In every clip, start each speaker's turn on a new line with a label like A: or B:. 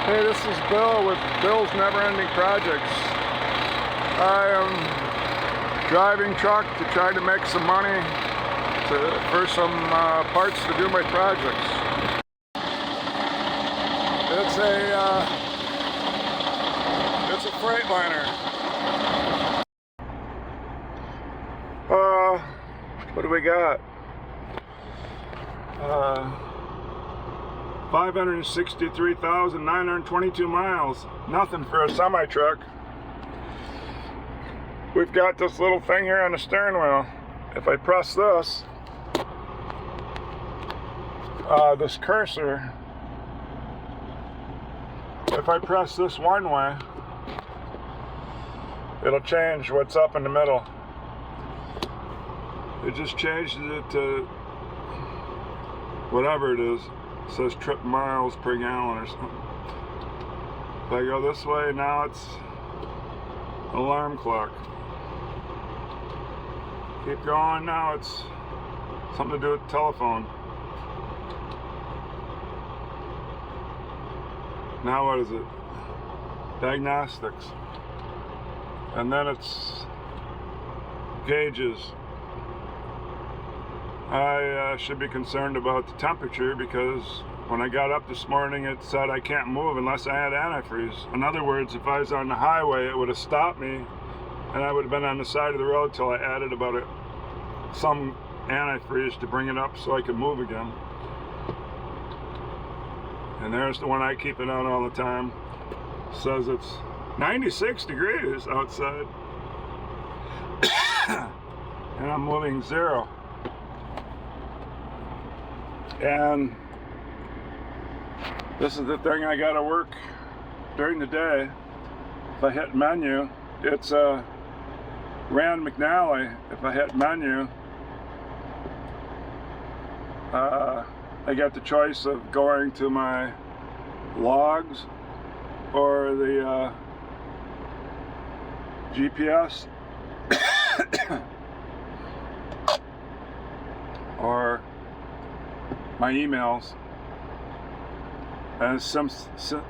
A: Hey, this is Bill with Bill's Never Ending Projects. I am driving truck to try to make some money for some parts to do my projects. It's a Freightliner. What do we got? 563,922 miles. Nothing for a semi-truck. We've got this little thing here on the stern wheel. If I press this, this cursor, if I press this one way, it'll change what's up in the middle. It just changes it to whatever it is. It says trip miles per gallon or something. If I go this way, now it's alarm clock. Keep going, now it's something to do with the telephone. Now what is it? Diagnostics. And then it's gauges. I should be concerned about the temperature because when I got up this morning it said I can't move unless I had antifreeze. In other words, if I was on the highway it would have stopped me and I would have been on the side of the road till I added about some antifreeze to bring it up so I could move again. And there's the one I keep it on all the time. It says it's 96 degrees outside and I'm moving 0. And this is the thing I gotta work during the day. If I hit menu, it's Rand McNally. If I hit menu, I got the choice of going to my logs or the GPS or my emails. And some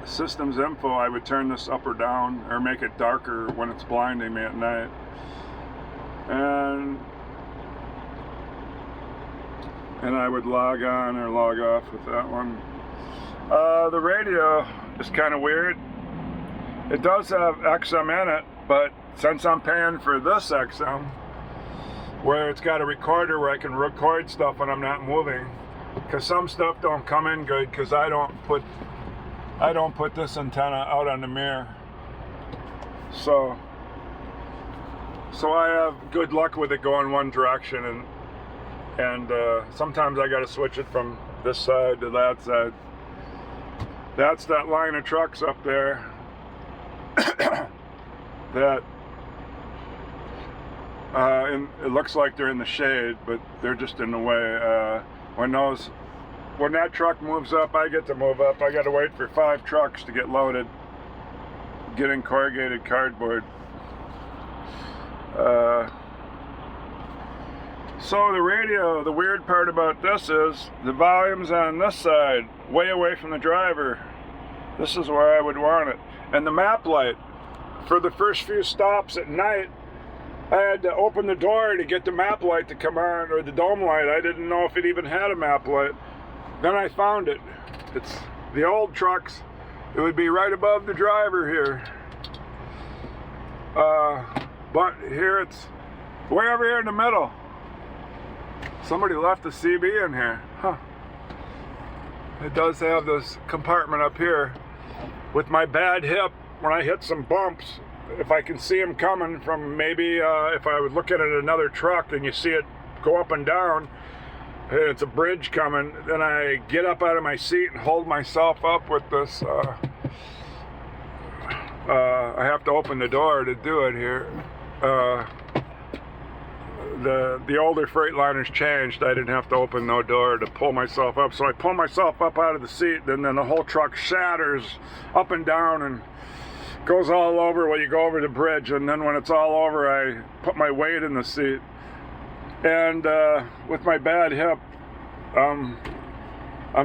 A: systems info, I would turn this up or down or make it darker when it's blinding me at night. And I would log on or log off with that one. The radio is kind of weird. It does have XM in it, but since I'm paying for this XM, where it's got a recorder where I can record stuff when I'm not moving, because some stuff don't come in good because I don't put this antenna out on the mirror. So I have good luck with it going one direction, and sometimes I got to switch it from this side to that side. That's that line of trucks up there that it looks like they're in the shade, but they're just in the way. When that truck moves up, I get to move up. I got to wait for 5 trucks to get loaded, getting corrugated cardboard. So the radio, the weird part about this is the volume's on this side, way away from the driver. This is where I would want it. And the map light, for the first few stops at night, I had to open the door to get the map light to come on, or the dome light. I didn't know if it even had a map light. Then I found it. It's the old trucks. It would be right above the driver here. But here it's way over here in the middle. Somebody left a CB in here. Huh. It does have this compartment up here. With my bad hip, when I hit some bumps, if I can see them coming from maybe if I was looking at another truck and you see it go up and down, and it's a bridge coming, then I get up out of my seat and hold myself up with this. I have to open the door to do it here. The older Freightliners changed. I didn't have to open no door to pull myself up. So I pull myself up out of the seat, and then the whole truck shatters up and down and goes all over while you go over the bridge. And then when it's all over, I put my weight in the seat. And with my bad hip, I'm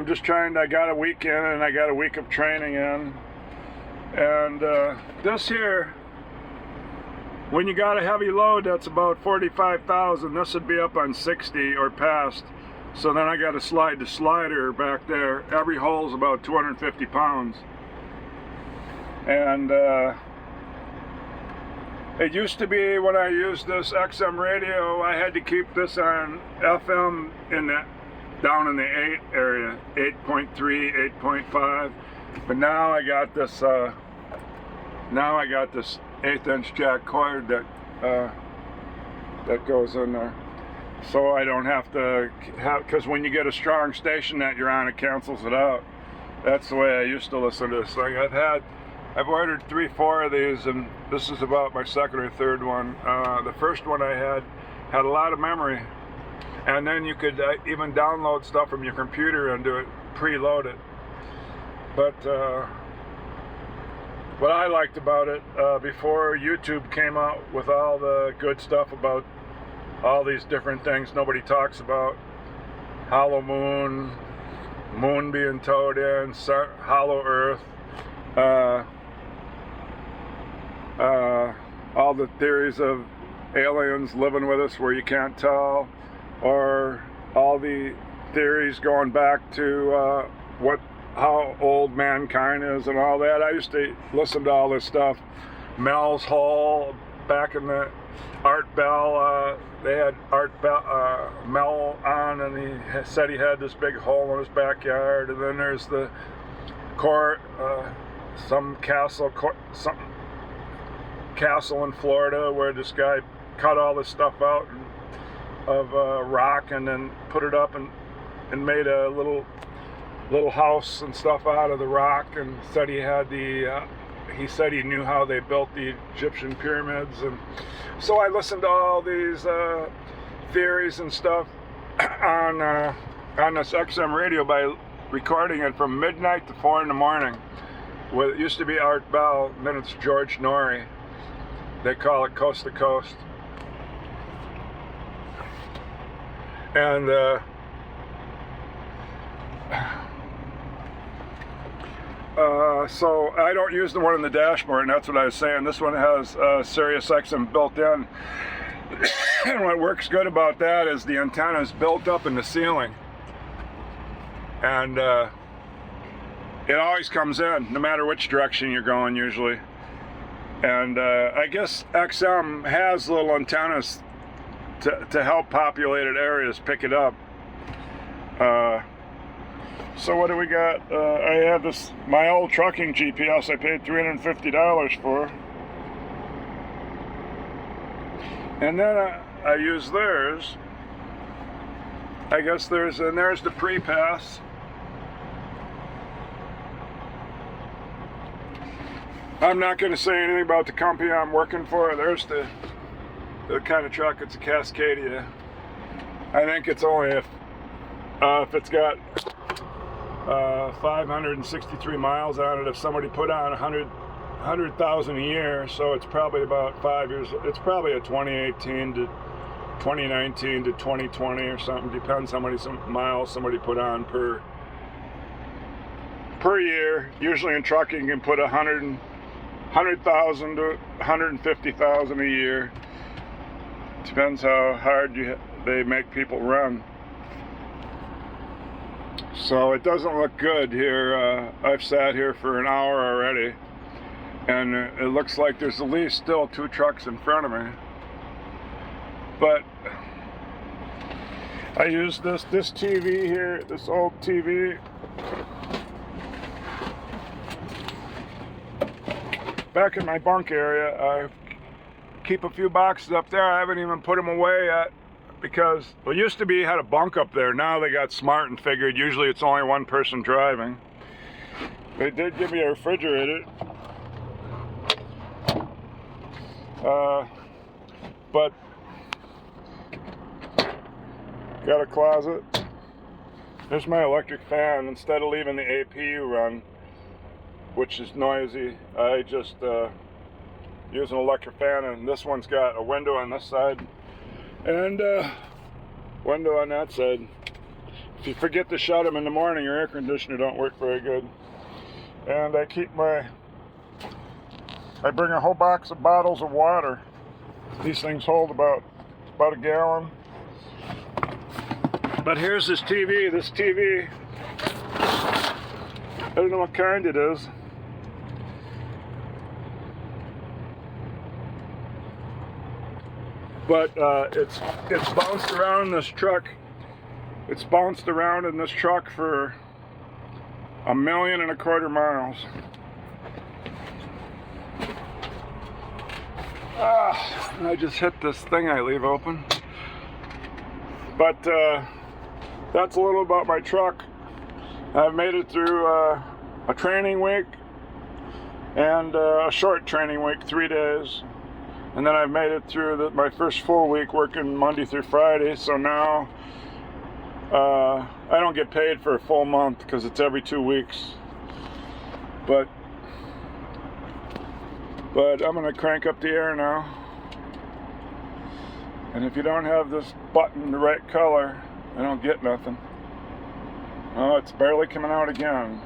A: just trying. I got a week in and I got a week of training in. And this here, when you got a heavy load that's about 45,000, this would be up on 60 or past. So then I got to slide the slider back there. Every hole's about 250 pounds. And it used to be when I used this XM radio, I had to keep this on FM down in the 8 area, 8.3, 8.5. But now I got this 1/8" jack cord that goes in there. So I don't have to because when you get a strong station that you're on, it cancels it out. That's the way I used to listen to this thing. I've ordered 3-4 of these, and this is about my second or third one. The first one I had a lot of memory, and then you could even download stuff from your computer and do it, preload it. But what I liked about it, before YouTube came out with all the good stuff about all these different things nobody talks about, hollow moon being towed in, hollow earth, all the theories of aliens living with us where you can't tell, or all the theories going back to how old mankind is and all that. I used to listen to all this stuff. Mel's Hole, back in the Art Bell, they had Mel on, and he said he had this big hole in his backyard. And then there's the some castle in Florida where this guy cut all this stuff out of rock and then put it up and made a little house and stuff out of the rock, and said he had he said he knew how they built the Egyptian pyramids. And so I listened to all these theories and stuff on this XM radio by recording it from midnight to 4 in the morning. Well, it used to be Art Bell, and then it's George Norrie. They call it Coast to Coast. And so I don't use the one in the dashboard, and that's what I was saying. This one has Sirius XM built in. And what works good about that is the antenna is built up in the ceiling. And it always comes in, no matter which direction you're going usually. And I guess XM has little antennas to help populated areas pick it up. So what do we got? I have my old trucking GPS I paid $350 for. And then I use theirs. I guess there's the pre-pass. I'm not going to say anything about the company I'm working for. There's the kind of truck. It's a Cascadia. I think it's only if it's got 563 miles on it. If somebody put on 100,000 a year, so it's probably about 5 years. It's probably a 2018 to 2019 to 2020 or something. Depends how many miles somebody put on per year. Usually in trucking, you can put 100,000 to 150,000 a year. Depends how hard they make people run. So it doesn't look good here. I've sat here for an hour already, and it looks like there's at least still 2 trucks in front of me. But I use this TV here, this old TV. Back in my bunk area, I keep a few boxes up there. I haven't even put them away yet, because it used to be you had a bunk up there. Now they got smart and figured usually it's only one person driving. They did give me a refrigerator, but got a closet. There's my electric fan. Instead of leaving the APU run, which is noisy, I just use an electric fan, and this one's got a window on this side and window on that side. If you forget to shut them in the morning, your air conditioner don't work very good. And I keep my I bring a whole box of bottles of water. These things hold about a gallon. But here's this TV. This TV, I don't know what kind it is. But it's bounced around in this truck. It's bounced around in this truck for 1.25 million miles. I just hit this thing I leave open. But that's a little about my truck. I've made it through a training week and a short training week, 3 days. And then I've made it through my first full week working Monday through Friday. So now I don't get paid for a full month because it's every 2 weeks. But I'm going to crank up the air now. And if you don't have this button the right color, I don't get nothing. Oh, it's barely coming out again.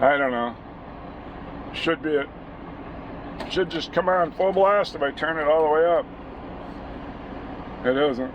A: I don't know. Should just come on full blast if I turn it all the way up. It isn't.